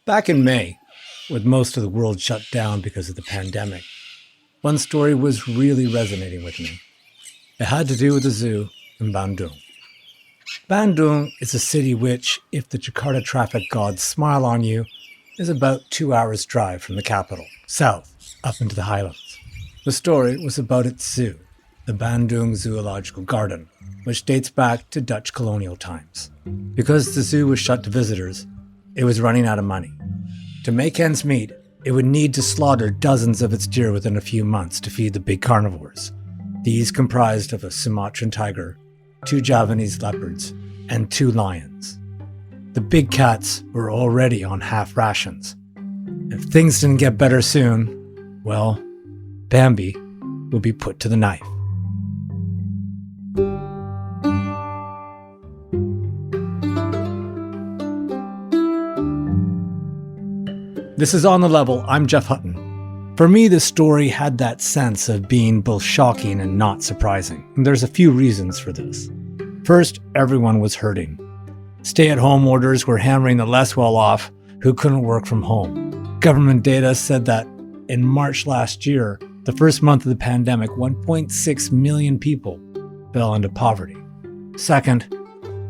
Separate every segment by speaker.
Speaker 1: Back in May, with most of the world shut down because of the pandemic, one story was really resonating with me. It had to do with the zoo in Bandung. Bandung is a city which, if the Jakarta traffic gods smile on you, is about 2 hours' drive from the capital, south, up into the highlands. The story was about its zoo, the Bandung Zoological Garden, which dates back to Dutch colonial times. Because the zoo was shut to visitors, it was running out of money. To make ends meet, it would need to slaughter dozens of its deer within a few months to feed the big carnivores. These comprised of a Sumatran tiger, 2 Javanese leopards, and 2 lions. The big cats were already on half rations. If things didn't get better soon, well, Bambi would be put to the knife. This is On the Level. I'm Jeff Hutton. For me, this story had that sense of being both shocking and not surprising. And there's a few reasons for this. First, everyone was hurting. Stay-at-home orders were hammering the less well-off who couldn't work from home. Government data said that in March last year, the first month of the pandemic, 1.6 million people fell into poverty. Second,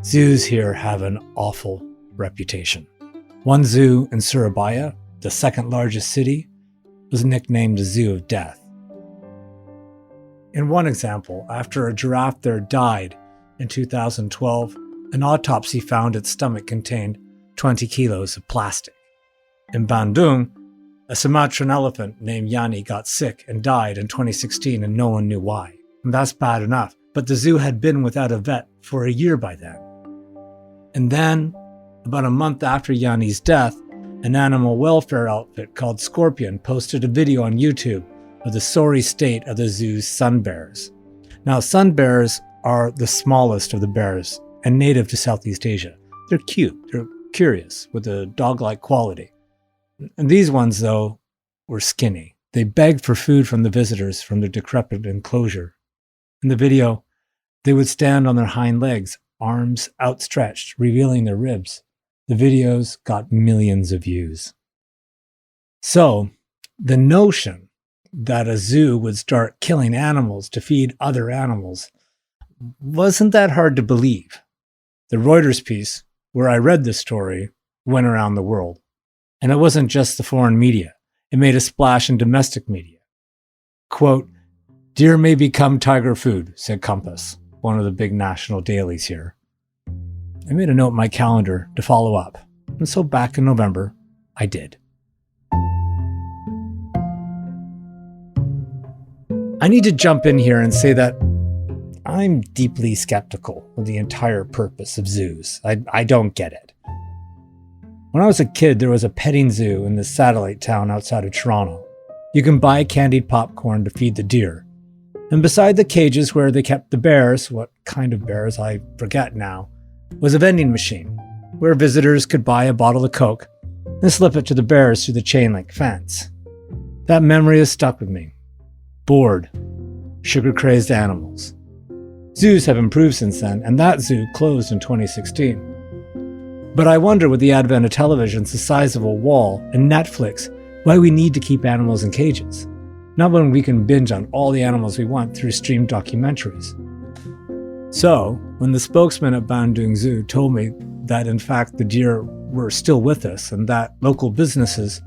Speaker 1: zoos here have an awful reputation. One zoo in Surabaya, the second largest city, was nicknamed the Zoo of Death. In one example, after a giraffe there died in 2012, an autopsy found its stomach contained 20 kilos of plastic. In Bandung, a Sumatran elephant named Yani got sick and died in 2016 and no one knew why. And that's bad enough, but the zoo had been without a vet for a year by then. And then, about a month after Yanni's death, an animal welfare outfit called Scorpion posted a video on YouTube of the sorry state of the zoo's sun bears. Now, sun bears are the smallest of the bears and native to Southeast Asia. They're cute, they're curious, with a dog-like quality. And these ones, though, were skinny. They begged for food from the visitors from their decrepit enclosure. In the video, they would stand on their hind legs, arms outstretched, revealing their ribs. The videos got millions of views. So, the notion that a zoo would start killing animals to feed other animals wasn't that hard to believe. The Reuters piece, where I read this story, went around the world. And it wasn't just the foreign media. It made a splash in domestic media. Quote, "Deer may become tiger food," said Compass, one of the big national dailies here. I made a note in my calendar to follow up, and so back in November, I did. I need to jump in here and say that I'm deeply skeptical of the entire purpose of zoos. I don't get it. When I was a kid, there was a petting zoo in this satellite town outside of Toronto. You can buy candied popcorn to feed the deer. And beside the cages where they kept the bears, what kind of bears I forget now, was a vending machine where visitors could buy a bottle of Coke and slip it to the bears through the chain link fence. That memory has stuck with me. Bored, sugar-crazed animals. Zoos have improved since then, and that zoo closed in 2016. But I wonder, with the advent of televisions the size of a wall and Netflix, why we need to keep animals in cages. Not when we can binge on all the animals we want through streamed documentaries. So, when the spokesman at Bandung Zoo told me that in fact the deer were still with us and that local businesses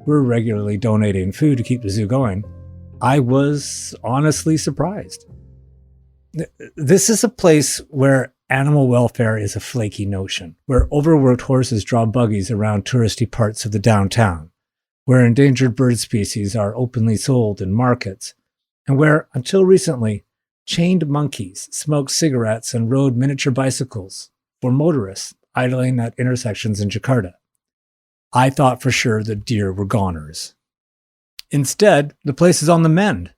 Speaker 1: were regularly donating food to keep the zoo going, I was honestly surprised. This is a place where animal welfare is a flaky notion, where overworked horses draw buggies around touristy parts of the downtown, where endangered bird species are openly sold in markets, and where, until recently, chained monkeys smoked cigarettes and rode miniature bicycles for motorists idling at intersections in Jakarta. I thought for sure the deer were goners. Instead, the place is on the mend.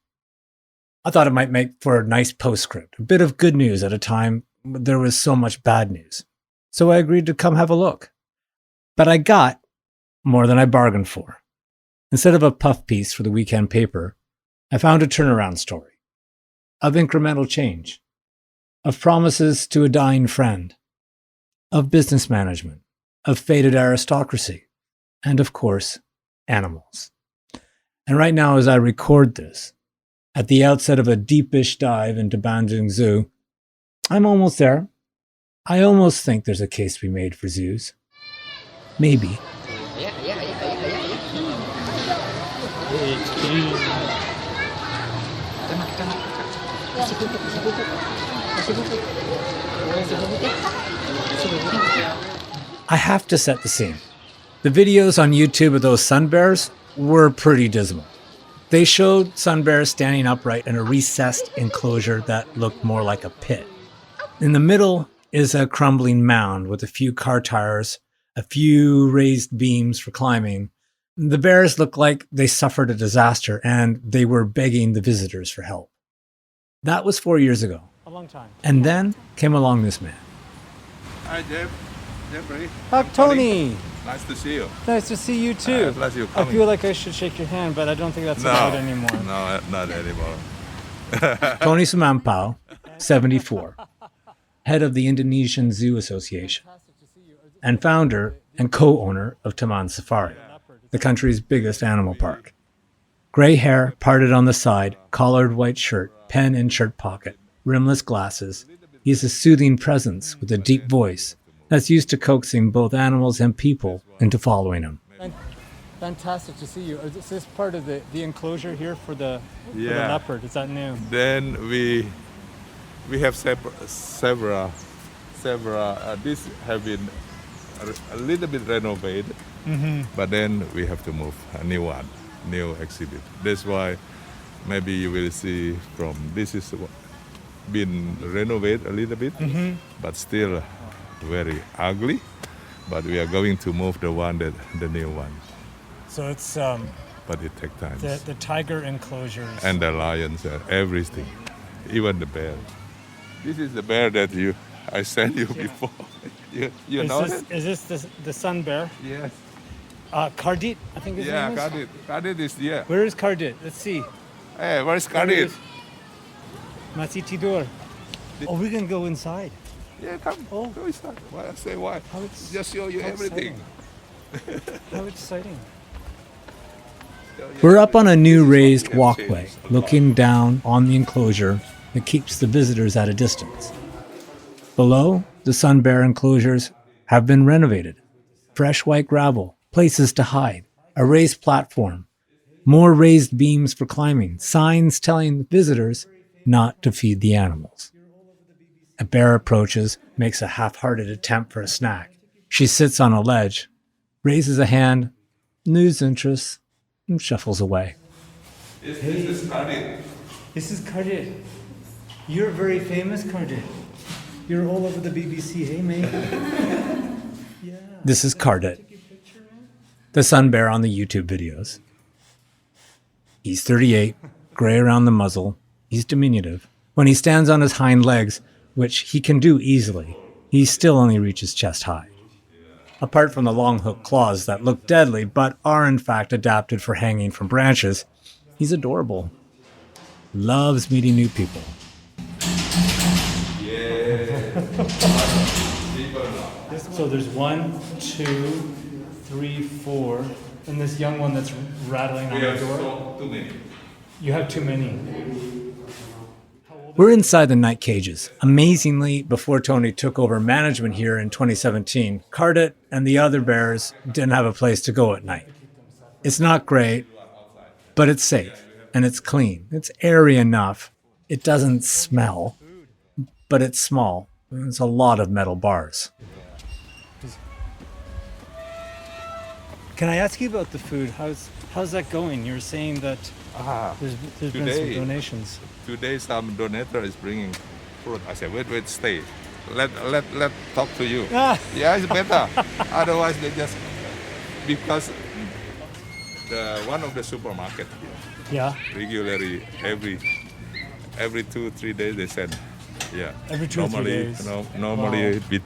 Speaker 1: I thought it might make for a nice postscript, a bit of good news at a time when there was so much bad news. So I agreed to come have a look. But I got more than I bargained for. Instead of a puff piece for the weekend paper, I found a turnaround story of incremental change, of promises to a dying friend, of business management, of faded aristocracy, and of course, animals. And right now, as I record this, at the outset of a deepish dive into Bandung Zoo, I'm almost there. I almost think there's a case to be made for zoos. Maybe. I have to set the scene. The videos on YouTube of those sun bears were pretty dismal. They showed sun bears standing upright in a recessed enclosure that looked more like a pit. In the middle is a crumbling mound with a few car tires, a few raised beams for climbing. The bears looked like they suffered a disaster and they were begging the visitors for help. That was 4 years ago.
Speaker 2: A long time.
Speaker 1: And then came along this man.
Speaker 3: Hi, Jeffrey.
Speaker 2: Hi, Tony.
Speaker 3: Nice to see you.
Speaker 2: Nice to see you too.
Speaker 3: Glad you're
Speaker 2: I
Speaker 3: coming.
Speaker 2: feel like I should shake your hand, but I don't think that's allowed anymore.
Speaker 3: No, not anymore.
Speaker 1: Tony Sumampao, 74, head of the Indonesian Zoo Association, and founder and co-owner of Taman Safari, the country's biggest animal park. Gray hair parted on the side, collared white shirt, pen in shirt pocket, rimless glasses. He is a soothing presence with a deep voice that's used to coaxing both animals and people into following him.
Speaker 2: Fantastic to see you. Is this part of the enclosure here for the leopard? Is that new?
Speaker 3: Then we have several. These have been a little bit renovated, but then we have to move a new exhibit. That's why maybe you will see from this is been renovated a little bit, but still very ugly. But we are going to move the new one.
Speaker 2: So it's
Speaker 3: But it takes time.
Speaker 2: the tiger enclosures.
Speaker 3: And the lions, everything, even the bear. This is the bear that I sent you before. you know it?
Speaker 2: Is this the sun bear?
Speaker 3: Yes.
Speaker 2: Kardit, I think his name is?
Speaker 3: Kardit is here.
Speaker 2: Where is Kardit? Let's see.
Speaker 3: Hey, where's
Speaker 2: There he
Speaker 3: Kardit?
Speaker 2: is. Masih tidur. Oh, we can go inside.
Speaker 3: Yeah, come.
Speaker 2: Oh.
Speaker 3: Go inside. Why? I say why? Just show you
Speaker 2: how
Speaker 3: everything.
Speaker 2: How exciting.
Speaker 1: We're up on a new raised walkway, looking down on the enclosure that keeps the visitors at a distance. Below, the sun bear enclosures have been renovated. Fresh white gravel, places to hide, a raised platform, more raised beams for climbing, signs telling visitors not to feed the animals. A bear approaches, makes a half-hearted attempt for a snack. She sits on a ledge, raises a hand, news interests, and shuffles away.
Speaker 3: This is Kardit.
Speaker 2: This is Kardit. You're very famous, Kardit. You're all over the BBC, hey mate? Yeah.
Speaker 1: This is Kardit, the sun bear on the YouTube videos. He's 38, gray around the muzzle. He's diminutive. When he stands on his hind legs, which he can do easily, he still only reaches chest high. Apart from the long hook claws that look deadly but are in fact adapted for hanging from branches, he's adorable. Loves meeting new people.
Speaker 2: So there's 1, 2, 3, 4, and this young one that's rattling on the door.
Speaker 3: Too many.
Speaker 2: You have too many.
Speaker 1: We're inside the night cages. Amazingly, before Tony took over management here in 2017, Kardit and the other bears didn't have a place to go at night. It's not great, but it's safe and it's clean. It's airy enough. It doesn't smell, but it's small. There's a lot of metal bars.
Speaker 2: Can I ask you about the food? How's that going? You're saying that there's been some
Speaker 3: Today-
Speaker 2: donations.
Speaker 3: Today some donator is bringing fruit. I said, wait, stay. Let talk to you.
Speaker 2: Ah.
Speaker 3: Yeah, it's better. Otherwise they just because one of the supermarket
Speaker 2: Yeah.
Speaker 3: regularly every 2-3 days they send. Yeah.
Speaker 2: Every 2 or 3 days.
Speaker 3: Normally
Speaker 2: Wow.
Speaker 3: be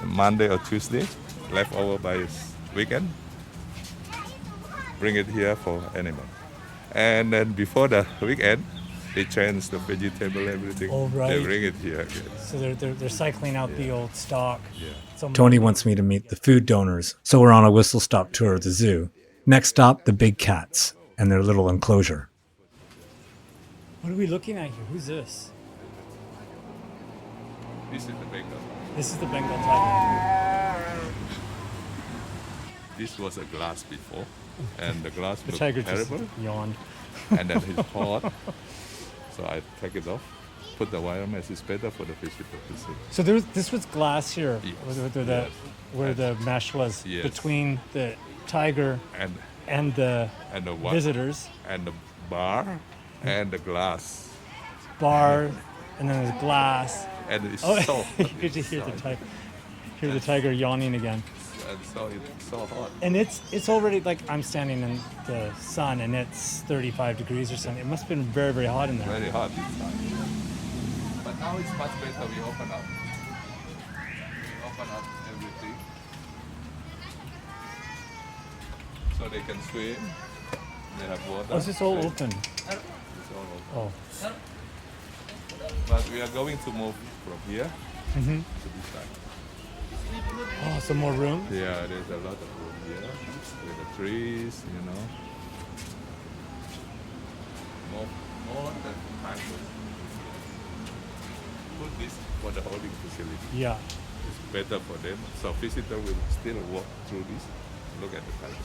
Speaker 3: Monday or Tuesday, leftover by weekend. Bring it here for animal. And then before the weekend, they change the vegetable, everything.
Speaker 1: Oh, right.
Speaker 3: They bring it here again.
Speaker 1: So they're cycling out the old stock.
Speaker 3: Yeah.
Speaker 1: Tony wants me to meet the food donors, so we're on a whistle-stop tour of the zoo. Next stop, the big cats and their little enclosure. What are we looking at here? Who's this?
Speaker 3: This is the Bengal.
Speaker 1: This is the Bengal tiger.
Speaker 3: This was a glass before, and the glass
Speaker 1: The
Speaker 3: looked
Speaker 1: tiger just
Speaker 3: terrible.
Speaker 1: yawned.
Speaker 3: And then it's hot, so I take it off. Put the wire mesh. It's better for the visitor to see.
Speaker 1: So this was glass here,
Speaker 3: Yes.
Speaker 1: where the mesh was
Speaker 3: Yes.
Speaker 1: between the tiger and the
Speaker 3: And the
Speaker 1: visitors.
Speaker 3: and the bar and the glass,
Speaker 1: Bar, and then there's glass.
Speaker 3: and it's
Speaker 1: Oh,
Speaker 3: so
Speaker 1: you
Speaker 3: hot.
Speaker 1: could just hear the tiger yawning again.
Speaker 3: And so it's so hot.
Speaker 1: And it's already like I'm standing in the sun and it's 35 degrees or something. It must have been very, very hot in there.
Speaker 3: Very hot inside. But now it's much better. We open up. Everything. So they can swim. They have water.
Speaker 1: Oh, is this all open?
Speaker 3: It's all open.
Speaker 1: Oh.
Speaker 3: But we are going to move from here to this side.
Speaker 1: Oh, some more room?
Speaker 3: Yeah, there's a lot of room here with the trees, you know. More than time to put this for the holding facility.
Speaker 1: Yeah.
Speaker 3: It's better for them. So visitor will still walk through this. Look at the time.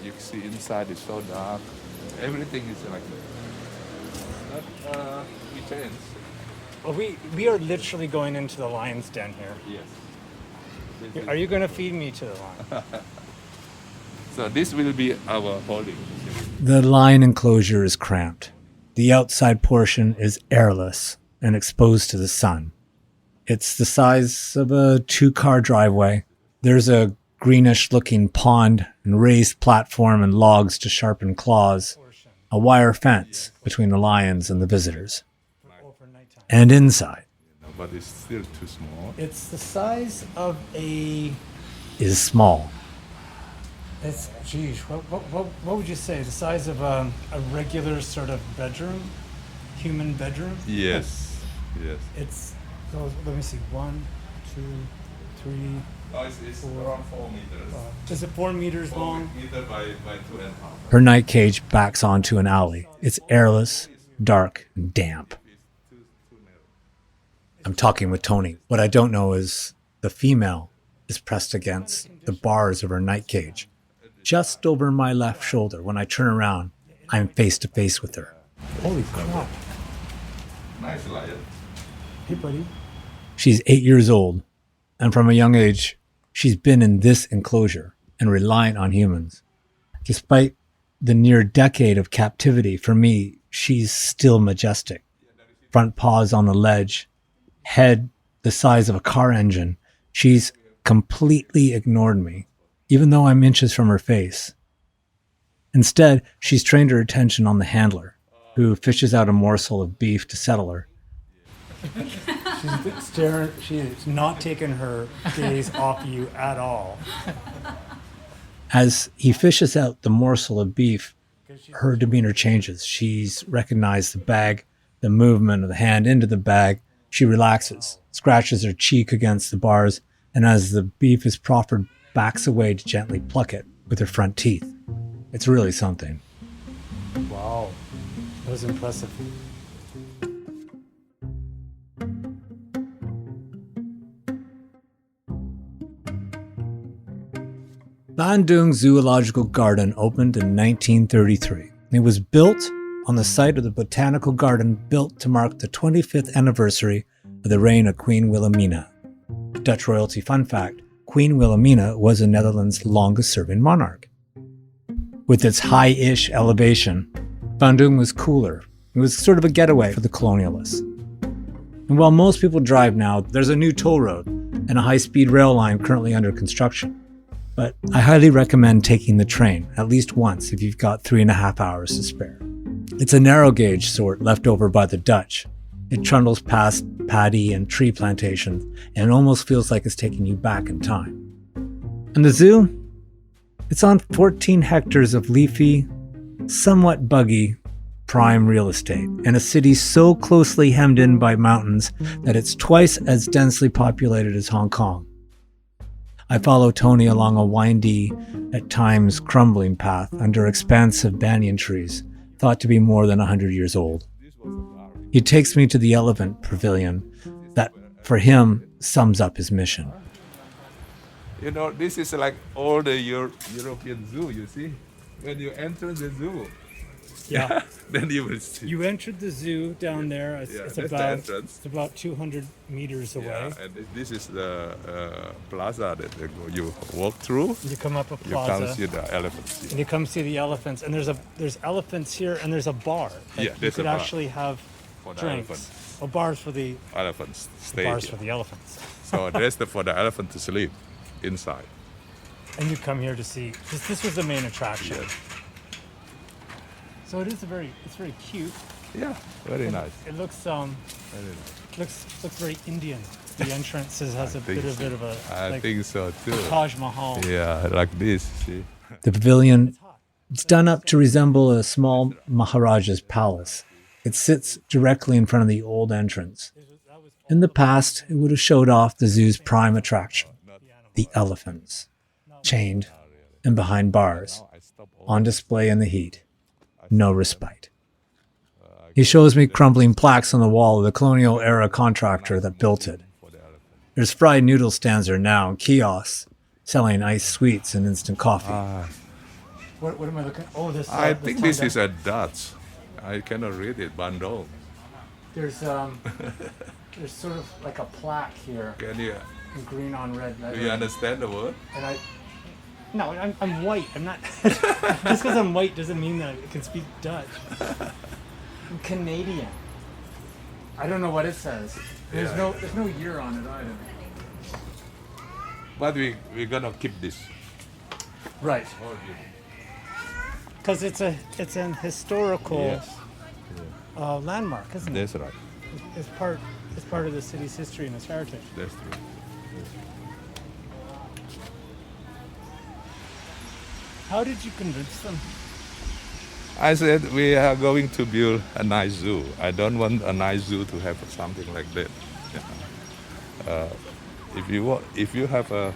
Speaker 3: You can see inside is so dark. Everything is like that. But we changed.
Speaker 1: Well, we are literally going into the lion's den here.
Speaker 3: Yes.
Speaker 1: Are you going to feed me to the lion?
Speaker 3: So this will be our holding facility.
Speaker 1: The lion enclosure is cramped. The outside portion is airless and exposed to the sun. It's the size of a 2-car driveway. There's a greenish-looking pond and raised platform and logs to sharpen claws. A wire fence between the lions and the visitors. And inside
Speaker 3: But it's still too small.
Speaker 1: it's the size of is small. It's what would you say? The size of a regular sort of bedroom, human bedroom.
Speaker 3: Yes. Yes.
Speaker 1: It's let me see, 1, 2, 3.
Speaker 3: Oh, it's around 4 meters.
Speaker 1: Is it 4 meters
Speaker 3: 4
Speaker 1: long?
Speaker 3: meter by 2.5.
Speaker 1: Her night cage backs onto an alley. It's airless, dark, and damp. I'm talking with Tony. What I don't know is the female is pressed against the bars of her night cage. Just over my left shoulder. When I turn around, I'm face to face with her. Holy crap.
Speaker 3: Nice lion.
Speaker 1: Hey, buddy. She's 8 years old, and from a young age, she's been in this enclosure and reliant on humans. Despite the near decade of captivity, for me, she's still majestic. Front paws on the ledge, head the size of a car engine. She's completely ignored me, even though I'm inches from her face. Instead, she's trained her attention on the handler, who fishes out a morsel of beef to settle her. She's staring. She is not taking her gaze off you at all. As he fishes out the morsel of beef, her demeanor changes. She's recognized the bag, the movement of the hand into the bag. She relaxes, scratches her cheek against the bars, and as the beef is proffered, backs away to gently pluck it with her front teeth. It's really something. Wow, that was impressive. Bandung Zoological Garden opened in 1933. It was built on the site of the botanical garden built to mark the 25th anniversary of the reign of Queen Wilhelmina. Dutch royalty fun fact, Queen Wilhelmina was the Netherlands' longest-serving monarch. With its high-ish elevation, Bandung was cooler. It was sort of a getaway for the colonialists. And while most people drive now, there's a new toll road and a high-speed rail line currently under construction. But I highly recommend taking the train at least once if you've got 3.5 hours to spare. It's a narrow gauge sort left over by the Dutch. It trundles past paddy and tree plantations and almost feels like it's taking you back in time. And the zoo It's on 14 hectares of leafy, somewhat buggy, prime real estate, and a city so closely hemmed in by mountains that it's twice as densely populated as Hong Kong. I follow Tony along a windy, at times crumbling path under expansive banyan trees, thought to be more than 100 years old. He takes me to the elephant pavilion that, for him, sums up his mission.
Speaker 3: You know, this is like all the European zoo, you see? When you enter the zoo,
Speaker 2: Yeah.
Speaker 3: then you will see.
Speaker 2: You entered the zoo down there. It's,
Speaker 3: Yeah,
Speaker 2: it's
Speaker 3: that's the
Speaker 2: about
Speaker 3: entrance.
Speaker 2: it's about 200 meters away.
Speaker 3: Yeah, and this is the plaza that you walk through.
Speaker 2: You come up a
Speaker 3: You can
Speaker 2: plaza
Speaker 3: see the elephants.
Speaker 2: and you come see the elephants. And there's elephants here, and there's a bar. Like,
Speaker 3: Yeah,
Speaker 2: you
Speaker 3: there's
Speaker 2: could
Speaker 3: a bar
Speaker 2: actually have
Speaker 3: for the
Speaker 2: drinks.
Speaker 3: elephants.
Speaker 2: Oh, bars for the
Speaker 3: Elephants stay
Speaker 2: bars
Speaker 3: here.
Speaker 2: for the elephants.
Speaker 3: So there's for the elephant to sleep inside.
Speaker 2: And you come here to see. This was the main attraction.
Speaker 3: Yes.
Speaker 2: So it's very cute.
Speaker 3: Yeah, very nice.
Speaker 2: It looks
Speaker 3: Very nice.
Speaker 2: looks very Indian. The entrance has a bit of a
Speaker 3: I
Speaker 2: like
Speaker 3: think so too.
Speaker 2: Taj Mahal.
Speaker 3: Yeah, like this, see?
Speaker 1: The pavilion, it's done up to resemble a small Maharaja's palace. It sits directly in front of the old entrance. In the past, it would have showed off the zoo's prime attraction, the elephants, chained and behind bars, on display in the heat. No respite. He shows me crumbling plaques on the wall of the colonial era contractor that built it. There's fried noodle stands there now and kiosks selling iced sweets and instant coffee.
Speaker 2: What am I looking? Oh, this.
Speaker 3: I think this is a Dutch. I cannot read it, Bandung.
Speaker 2: There's there's sort of like a plaque here,
Speaker 3: Can you,
Speaker 2: in green on red
Speaker 3: do you
Speaker 2: lettering.
Speaker 3: understand the word?
Speaker 2: And no, I'm white. I'm not. Just because I'm white doesn't mean that I can speak Dutch. I'm Canadian. I don't know what it says. There's
Speaker 3: Yeah.
Speaker 2: there's no year on it either.
Speaker 3: But we're gonna keep this.
Speaker 2: Right.
Speaker 3: Oh,
Speaker 2: Because it's an historical
Speaker 3: yes,
Speaker 2: landmark, isn't it?
Speaker 3: that's right.
Speaker 2: It's part of the city's history and its heritage.
Speaker 3: That's true.
Speaker 2: How did you convince them?
Speaker 3: I said we are going to build a nice zoo. I don't want a nice zoo to have something like that. Yeah. If you have a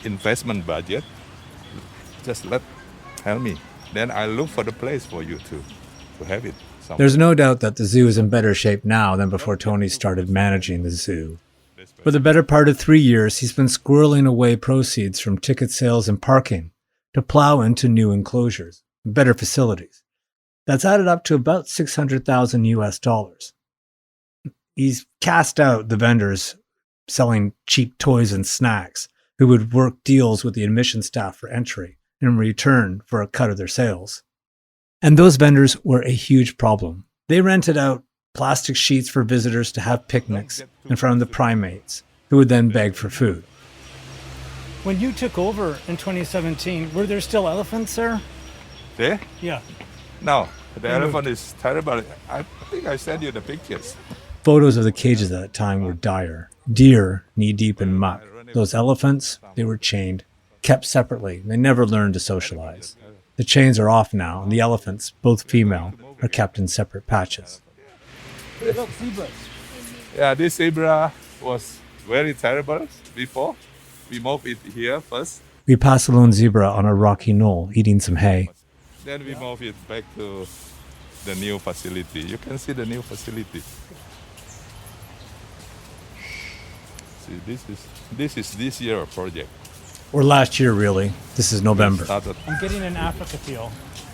Speaker 3: investment budget, just tell me. Then I look for the place for you to have it. Somewhere.
Speaker 1: There's no doubt that the zoo is in better shape now than before Tony started managing the zoo. For the better part of 3 years, he's been squirreling away proceeds from ticket sales and parking to plow into new enclosures, better facilities. That's added up to about $600,000 US. He's cast out the vendors selling cheap toys and snacks who would work deals with the admission staff for entry in return for a cut of their sales. And those vendors were a huge problem. They rented out plastic sheets for visitors to have picnics in front of the primates, who would then beg for food.
Speaker 2: When you took over in 2017, were there still elephants there?
Speaker 3: There?
Speaker 2: Yeah.
Speaker 3: No, the elephant is terrible. I think I sent you the pictures.
Speaker 1: Photos of the cages at that time were dire. Deer knee-deep in muck. Those elephants, they were chained, kept separately. They never learned to socialize. The chains are off now, and the elephants, both female, are kept in separate patches.
Speaker 2: Hey, look, zebras.
Speaker 3: Yeah, this zebra was very terrible before. We moved it here first.
Speaker 1: We pass a lone zebra on a rocky knoll, eating some hay.
Speaker 3: Then we move it back to the new facility. You can see the new facility. See, this is this year project.
Speaker 1: Or last year, really. This is November.
Speaker 2: I'm getting an Africa feel.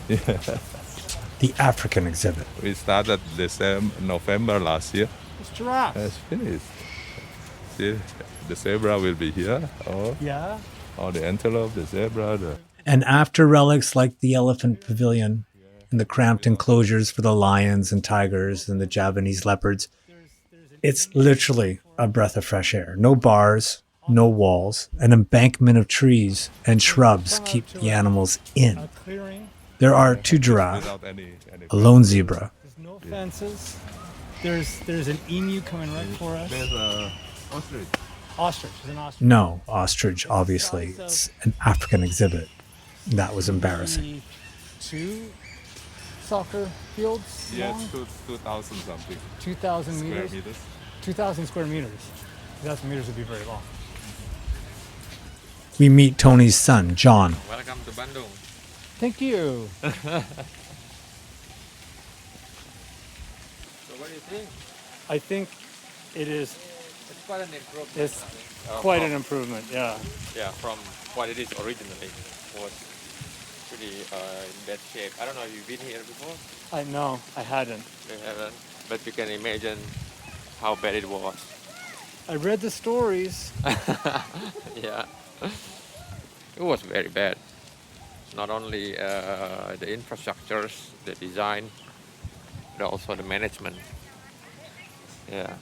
Speaker 1: The African exhibit.
Speaker 3: We started November last year.
Speaker 2: It's giraffes.
Speaker 3: It's finished. See, the zebra will be here.
Speaker 2: Yeah.
Speaker 3: All the antelope, the zebra.
Speaker 1: And after relics like the elephant pavilion and the cramped enclosures for the lions and tigers and the Javanese leopards, it's literally a breath of fresh air. No bars, no walls, an embankment of trees and shrubs keep the animals in.
Speaker 2: A clearing.
Speaker 1: There are 2 giraffes,
Speaker 3: Without any
Speaker 1: a lone zebra,
Speaker 2: There's no fences. There's an emu coming right for us.
Speaker 3: There's a ostrich.
Speaker 2: Ostrich. It's an ostrich.
Speaker 1: No, ostrich, obviously. It's an African exhibit. That was embarrassing.
Speaker 2: 2 soccer fields
Speaker 3: Yeah,
Speaker 2: long?
Speaker 3: it's 2,000 something
Speaker 2: 2,000
Speaker 3: square
Speaker 2: meters?
Speaker 3: meters.
Speaker 2: 2,000 square meters. 2,000 meters would be very long.
Speaker 1: We meet Tony's son, John.
Speaker 4: Welcome to Bandung.
Speaker 2: Thank you.
Speaker 4: So what do you think?
Speaker 2: I think it is.
Speaker 4: It's quite an improvement.
Speaker 2: It's
Speaker 4: I think.
Speaker 2: quite
Speaker 4: from,
Speaker 2: an improvement. Yeah.
Speaker 4: Yeah, from what it is originally. It was pretty in bad shape. I don't know if you've been here before.
Speaker 2: I know. I hadn't.
Speaker 4: You haven't, but you can imagine how bad it was.
Speaker 2: I read the stories.
Speaker 4: Yeah, it was very bad. Not only the infrastructures, the design, but also the management. Yeah,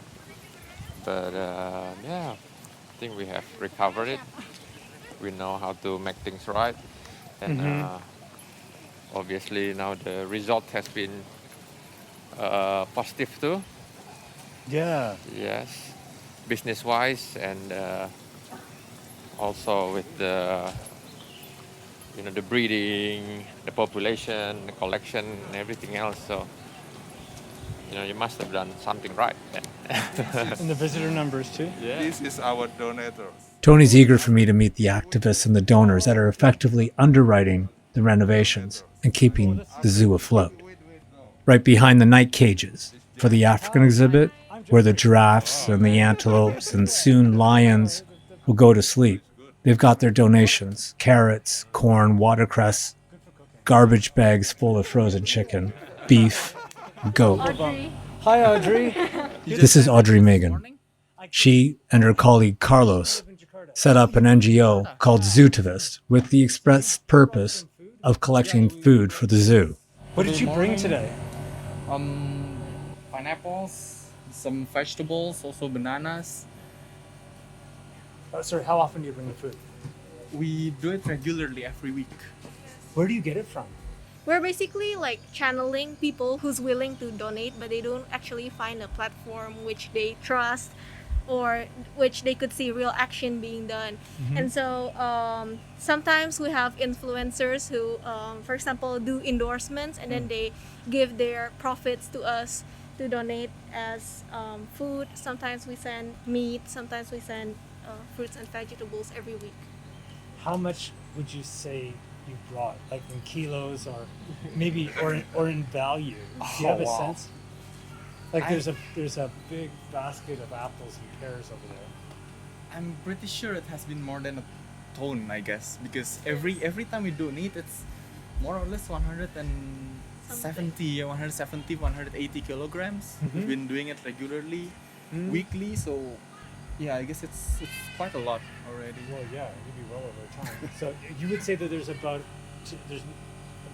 Speaker 4: but yeah, I think we have recovered it. We know how to make things right, and obviously now the result has been positive too.
Speaker 2: Yeah.
Speaker 4: Yes, business-wise, and also with the the breeding, the population, the collection, and everything else. So you must have done something right.
Speaker 2: And the visitor numbers too.
Speaker 4: Yeah.
Speaker 3: This is our donators.
Speaker 1: Tony's eager for me to meet the activists and the donors that are effectively underwriting the renovations and keeping the zoo afloat. Right behind the night cages for the African exhibit, where the giraffes and the antelopes and soon lions will go to sleep, they've got their donations: carrots, corn, watercress, garbage bags full of frozen chicken, beef, goat.
Speaker 5: Audrey.
Speaker 2: Hi, Audrey.
Speaker 1: This is Audrey Megan. She and her colleague Carlos set up an NGO called Zootivist with the express purpose of collecting food for the zoo.
Speaker 2: What did you bring today?
Speaker 6: Pineapples, some vegetables, also bananas.
Speaker 2: Sorry, how often do you bring the food?
Speaker 6: We do it regularly every week.
Speaker 2: Where do you get it from?
Speaker 5: We're basically like channeling people who's willing to donate, but they don't actually find a platform which they trust or which they could see real action being done. And so sometimes we have influencers who, for example, do endorsements and then they give their profits to us to donate as food. Sometimes we send meat, sometimes we send fruits and vegetables every week.
Speaker 2: How much would you say you brought, like in kilos or maybe or in value? Do you have a sense? Like there's a big basket of apples and pears over there.
Speaker 6: I'm pretty sure it has been more than a ton, I guess, because every time we donate, it's more or less 170, 180 kilograms. We've been doing it regularly, weekly, so yeah, I guess it's quite a lot already.
Speaker 2: Well, yeah, you'd be well over time. So you would say that there's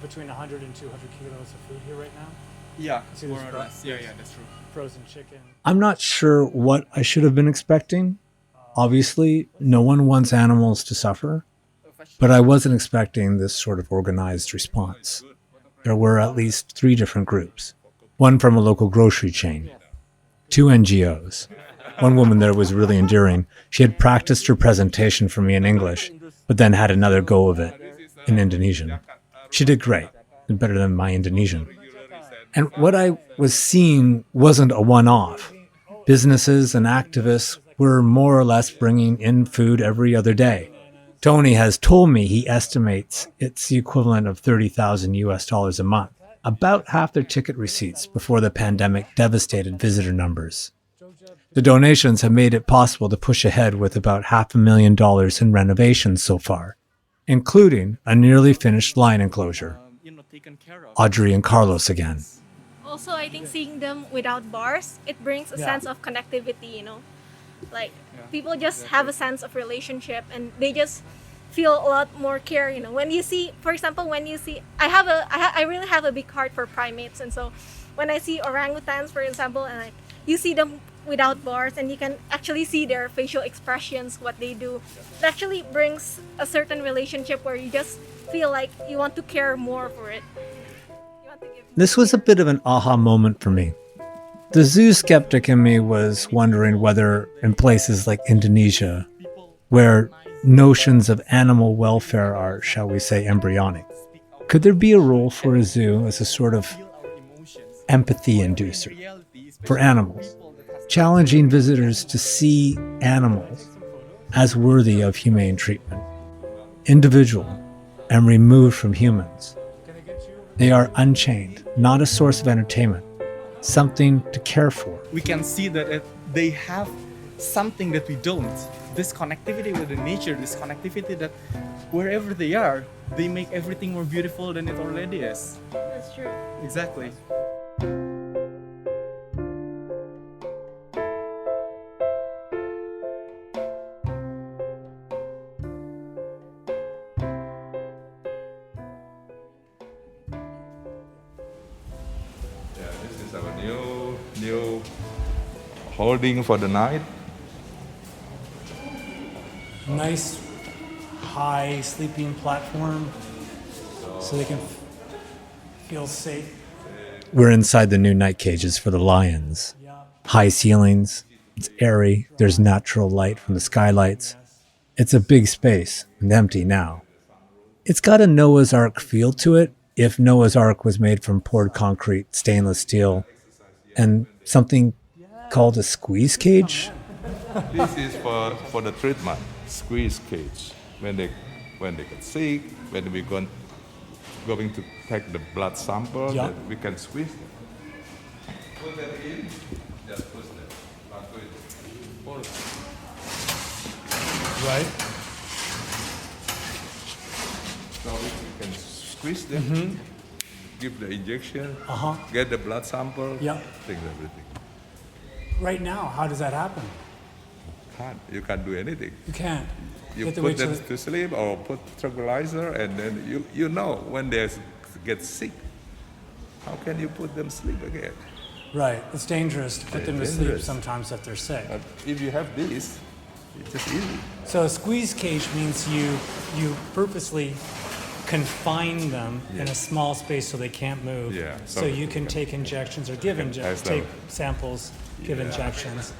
Speaker 2: between 100 and 200 kilos of food here right now?
Speaker 6: Yeah,
Speaker 2: See,
Speaker 6: more
Speaker 2: there's
Speaker 6: or less. Yeah, that's true.
Speaker 2: Frozen chicken.
Speaker 1: I'm not sure what I should have been expecting. Obviously, no one wants animals to suffer, but I wasn't expecting this sort of organized response. There were at least 3 different groups. One from a local grocery chain, 2 NGOs. One woman there was really endearing. She had practiced her presentation for me in English, but then had another go of it in Indonesian. She did great, better than my Indonesian. And what I was seeing wasn't a one-off. Businesses and activists were more or less bringing in food every other day. Tony has told me he estimates it's the equivalent of $30,000 a month, about half their ticket receipts before the pandemic devastated visitor numbers. The donations have made it possible to push ahead with about $500,000 in renovations so far, including a nearly finished lion enclosure.
Speaker 6: Taken care of.
Speaker 1: Audrey and Carlos again.
Speaker 5: Also, I think seeing them without bars, it brings a sense of connectivity, Like people just have a sense of relationship and they just feel a lot more care, When you see, for example, I really have a big heart for primates, and so when I see orangutans, for example, and you see them without bars and you can actually see their facial expressions, what they do, it actually brings a certain relationship where you just feel like you want to care more for it. You want to give more
Speaker 1: This was a bit of an aha moment for me. The zoo skeptic in me was wondering whether in places like Indonesia, where notions of animal welfare are, shall we say, embryonic, could there be a role for a zoo as a sort of empathy inducer for animals, challenging visitors to see animals as worthy of humane treatment, individual and removed from humans? They are unchained, not a source of entertainment, something to care for.
Speaker 6: We can see that they have something that we don't. This connectivity with the nature, this connectivity that wherever they are, they make everything more beautiful than it already is.
Speaker 5: That's true.
Speaker 6: Exactly.
Speaker 3: Yeah, this is our new holding for the night.
Speaker 2: Nice, high sleeping platform, so they can feel safe.
Speaker 1: We're inside the new night cages for the lions. High ceilings, it's airy, there's natural light from the skylights. It's a big space and empty now. It's got a Noah's Ark feel to it, if Noah's Ark was made from poured concrete, stainless steel, and something called a squeeze cage.
Speaker 3: This is for the treatment, squeeze cage. When they get sick, when we're going to take the blood sample,
Speaker 2: Yeah.
Speaker 3: that we can squeeze it. Put that in, just push that. Not do it. Pull.
Speaker 2: Right.
Speaker 3: So we can squeeze them, give the injection, get the blood sample,
Speaker 2: Yeah.
Speaker 3: take everything.
Speaker 2: Right now, how does that happen?
Speaker 3: You can't do anything.
Speaker 2: You can't.
Speaker 3: You
Speaker 2: have to
Speaker 3: put
Speaker 2: wait till
Speaker 3: them to sleep or put tranquilizer, and then you know when they get sick. How can you put them sleep again?
Speaker 2: Right. It's dangerous to put them to sleep
Speaker 3: Dangerous.
Speaker 2: sometimes if they're sick.
Speaker 3: But if you have this, it's just easy.
Speaker 2: So a squeeze cage means you purposely confine them in a small space so they can't move.
Speaker 3: Yeah,
Speaker 2: So
Speaker 3: so
Speaker 2: you
Speaker 3: they
Speaker 2: can
Speaker 3: can-
Speaker 2: take injections or give
Speaker 3: test
Speaker 2: take
Speaker 3: them.
Speaker 2: samples, give
Speaker 3: Yeah.
Speaker 2: injections,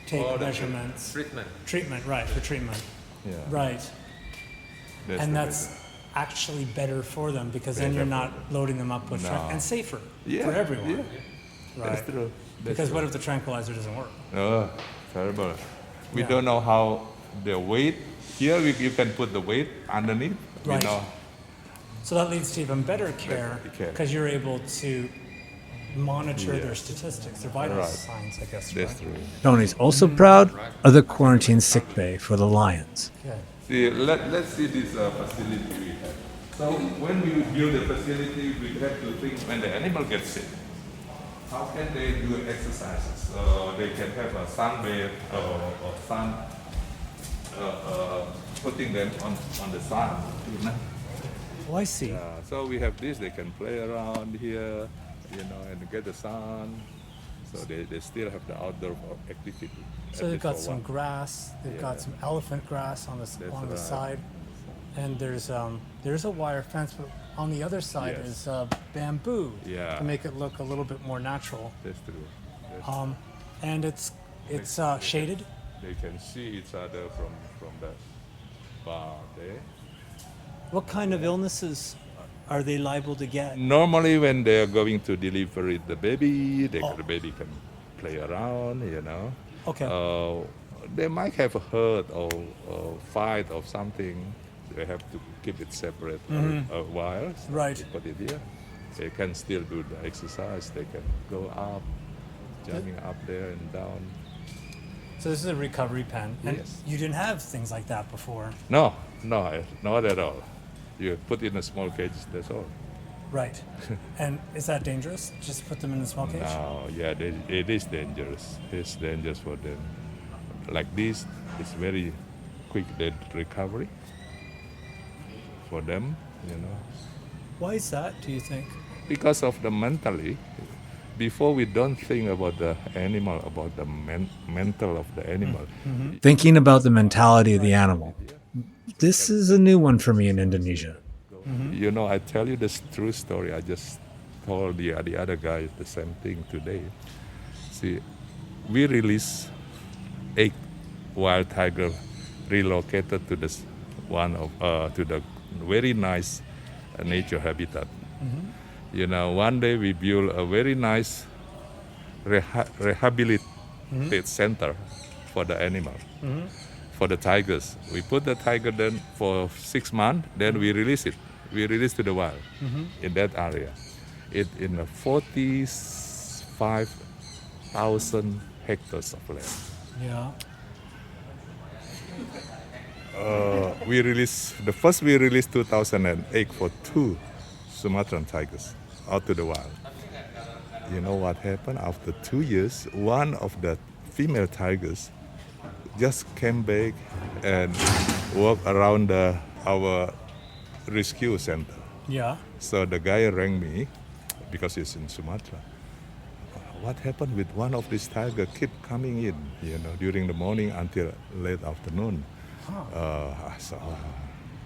Speaker 2: take
Speaker 3: All the
Speaker 2: measurements.
Speaker 4: Treatment.
Speaker 2: Treatment, right, for treatment.
Speaker 3: Yeah.
Speaker 2: Right.
Speaker 3: That's
Speaker 2: And
Speaker 3: the
Speaker 2: that's
Speaker 3: best.
Speaker 2: actually better for them because then
Speaker 3: Better
Speaker 2: you're
Speaker 3: for
Speaker 2: not loading them up with
Speaker 3: No.
Speaker 2: and safer
Speaker 3: Yeah,
Speaker 2: for everyone.
Speaker 3: yeah.
Speaker 2: Right.
Speaker 3: That's true. That's
Speaker 2: Because
Speaker 3: true.
Speaker 2: what if the tranquilizer doesn't work?
Speaker 3: Oh, terrible. We
Speaker 2: Yeah.
Speaker 3: don't know how the weight. Here you can put the weight underneath.
Speaker 2: Right.
Speaker 3: You know.
Speaker 2: So that leads to even better care
Speaker 3: Better care.
Speaker 2: because you're able to monitor
Speaker 3: Yeah.
Speaker 2: their statistics, their vital
Speaker 3: Right.
Speaker 2: signs, I guess.
Speaker 3: That's
Speaker 2: Right?
Speaker 3: true.
Speaker 1: Tony's also proud of the quarantine sick bay for the lions.
Speaker 2: Okay.
Speaker 3: See, let's see this facility we have. So when we build a facility, we have to think when the animal gets sick, how can they do exercises? They can have a sunbathe or sun, putting them on the sun. You know?
Speaker 2: Oh, I see.
Speaker 3: So we have this, they can play around here, and get the sun. So they still have the outdoor activity.
Speaker 2: So
Speaker 3: at
Speaker 2: they've
Speaker 3: least
Speaker 2: got
Speaker 3: for
Speaker 2: some
Speaker 3: one.
Speaker 2: grass. They've got
Speaker 3: Yeah.
Speaker 2: some elephant grass on along the
Speaker 3: right.
Speaker 2: side, and there's a wire fence, but on the other side
Speaker 3: Yes.
Speaker 2: is bamboo
Speaker 3: Yeah.
Speaker 2: to make it look a little bit more natural.
Speaker 3: That's true. That's
Speaker 2: And it's shaded.
Speaker 3: They can see each other from that bar there.
Speaker 2: What kind of illnesses are they liable to get?
Speaker 3: Normally, when they are going to deliver the baby,
Speaker 2: Oh.
Speaker 3: the baby can play around,
Speaker 2: Okay.
Speaker 3: They might have a hurt or fight or something. They have to keep it separate a while. So
Speaker 2: Right.
Speaker 3: they put it here. They can still do the exercise. They can go up, jumping up there and down.
Speaker 2: So this is a recovery pen, and
Speaker 3: Yes.
Speaker 2: you didn't have things like that before,
Speaker 3: No, not at all. You put in a small cage, that's all.
Speaker 2: right? And is that dangerous? Just put them in a small cage?
Speaker 3: No, yeah, it is dangerous. It's dangerous for them. Like this, it's very quick recovery for them,
Speaker 2: Why is that? Do you think?
Speaker 3: because of the mentally. Before we don't think about the animal, about the mental of the animal.
Speaker 1: Thinking about the mentality of the animal. This is a new one for me in Indonesia.
Speaker 3: I tell you this true story. I just told the other guy the same thing today. See, we release 8 wild tiger relocated to this to the very nice nature habitat. You know, one day we build a very nice rehabilitate center for the animal, for the tigers. We put the tiger then for 6 months, then we release it. We release to the wild in that area. It in 45,000 hectares of land.
Speaker 2: Yeah.
Speaker 3: We released 2008 for 2 Sumatran tigers out to the wild. You know what happened? After 2 years, one of the female tigers just came back and walked around our rescue center.
Speaker 2: Yeah.
Speaker 3: So the guy rang me because he's in Sumatra. What happened with one of these tigers keep coming in, during the morning until late afternoon. So,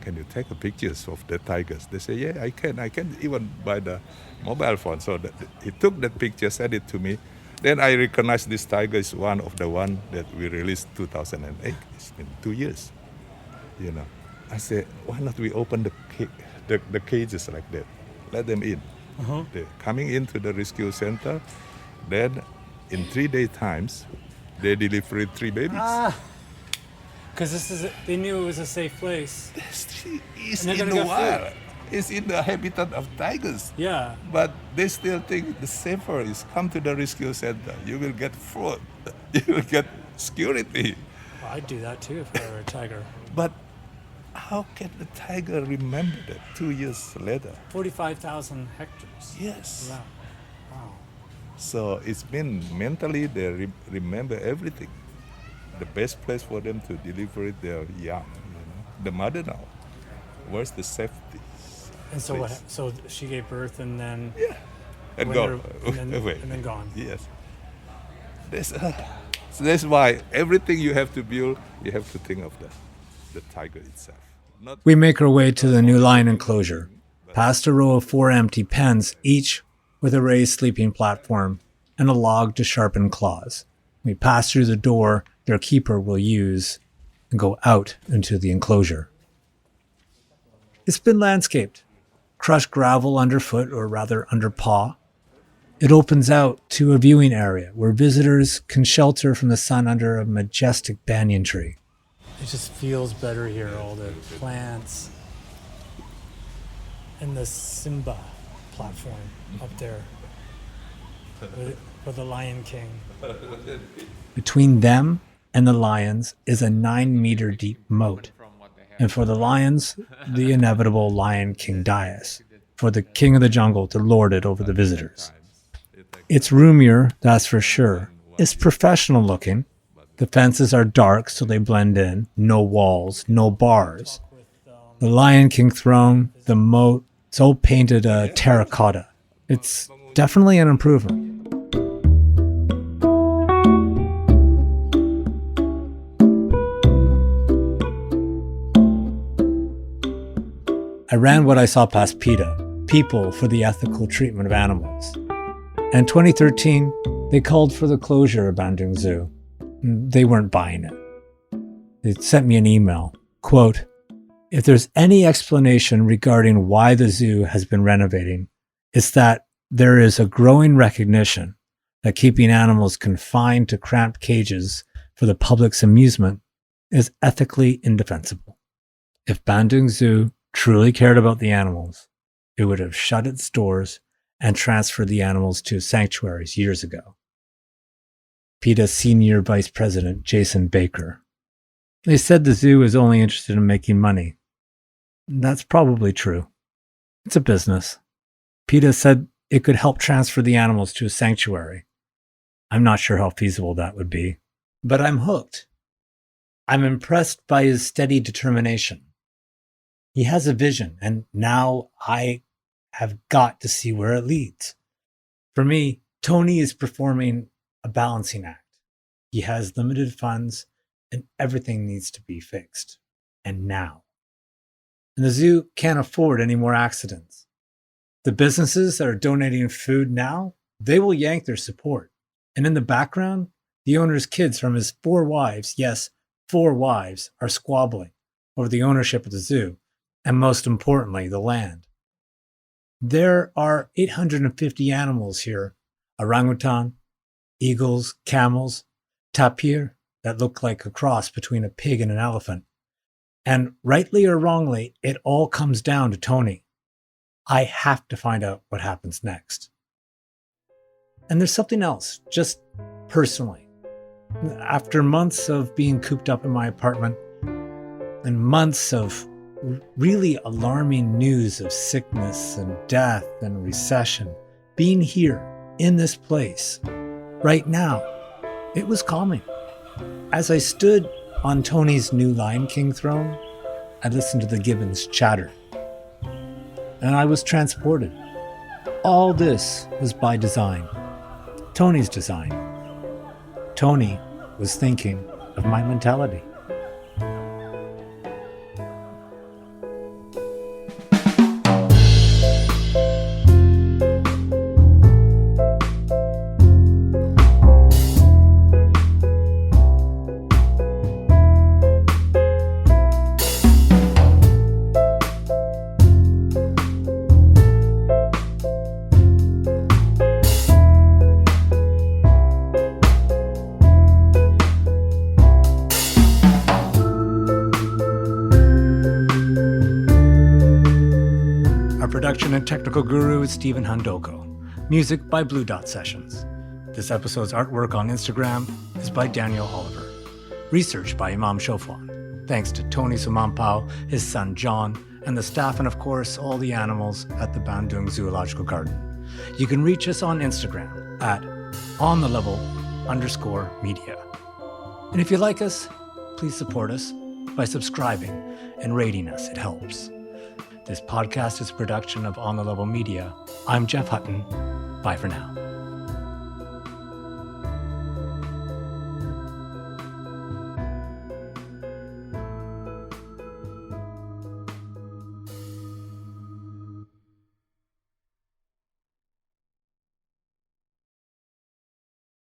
Speaker 3: can you take pictures of the tigers? They say, yeah, I can even by the mobile phone. So he took that picture, sent it to me. Then I recognized this tiger is one of the one that we released 2008. It's been 2 years, I said, why not we open the cages like that? Let them in. They're coming into the rescue center. Then in 3 day times, they delivered 3 babies.
Speaker 2: Because they knew it was a safe place.
Speaker 3: It's in the wild. It's in the habitat of tigers.
Speaker 2: Yeah.
Speaker 3: But they still think the safer is come to the rescue center. You will get food. You will get security.
Speaker 2: Well, I'd do that too if I were a tiger.
Speaker 3: But how can the tiger remember that 2 years later?
Speaker 2: 45,000 hectares.
Speaker 3: Yes.
Speaker 2: Yeah. Wow.
Speaker 3: So it's been mentally they remember everything. The best place for them to deliver their young, the mother now. Where's the safety?
Speaker 2: And so what? So she gave birth and then
Speaker 3: And
Speaker 2: when
Speaker 3: go
Speaker 2: and
Speaker 3: away.
Speaker 2: then gone.
Speaker 3: Yes. So that's why everything you have to build, you have to think of the tiger itself.
Speaker 1: We make our way to the new lion enclosure, past a row of 4 empty pens, each with a raised sleeping platform and a log to sharpen claws. We pass through the door their keeper will use and go out into the enclosure. It's been landscaped, crushed gravel underfoot, or rather under paw. It opens out to a viewing area where visitors can shelter from the sun under a majestic banyan tree.
Speaker 2: It just feels better here, all the plants and the Simba platform up there with the Lion King.
Speaker 1: Between them and the lions is a 9-meter deep moat. And for the lions, the inevitable Lion King dais, for the king of the jungle to lord it over the visitors. It's roomier, that's for sure. It's professional looking. The fences are dark, so they blend in. No walls, no bars. The Lion King throne, the moat, it's all painted terracotta. It's definitely an improvement. I ran what I saw past PETA, People for the Ethical Treatment of Animals. And in 2013, they called for the closure of Bandung Zoo. They weren't buying it. They sent me an email, quote, if there's any explanation regarding why the zoo has been renovating, it's that there is a growing recognition that keeping animals confined to cramped cages for the public's amusement is ethically indefensible. If Bandung Zoo truly cared about the animals, it would have shut its doors and transferred the animals to sanctuaries years ago. PETA Senior Vice President Jason Baker. They said the zoo is only interested in making money. That's probably true. It's a business. PETA said it could help transfer the animals to a sanctuary. I'm not sure how feasible that would be, but I'm hooked. I'm impressed by his steady determination. He has a vision, and now I have got to see where it leads. For me, Tony is performing a balancing act. He has limited funds, and everything needs to be fixed. And now. And the zoo can't afford any more accidents. The businesses that are donating food now, they will yank their support. And in the background, the owner's kids from his 4 wives, yes, 4 wives, are squabbling over the ownership of the zoo, and most importantly, the land. There are 850 animals here: orangutan, eagles, camels, tapir that look like a cross between a pig and an elephant. And rightly or wrongly, it all comes down to Tony. I have to find out what happens next. And there's something else, just personally. After months of being cooped up in my apartment and months of really alarming news of sickness and death and recession, being here in this place right now, it was calming. As I stood on Tony's new Lion King throne, I listened to the gibbons chatter, and I was transported. All this was by design, Tony's design. Tony was thinking of my mentality. Production and technical guru is Stephen Handoko. Music by Blue Dot Sessions. This episode's artwork on Instagram is by Daniel Oliver. Research by Imam Shofwan. Thanks to Tony Sumampao, his son John, and the staff, and of course all the animals at the Bandung Zoological Garden. You can reach us on Instagram at onthelevel_media. And if you like us, please support us by subscribing and rating us. It helps. This podcast is a production of On the Level Media. I'm Jeff Hutton. Bye for now.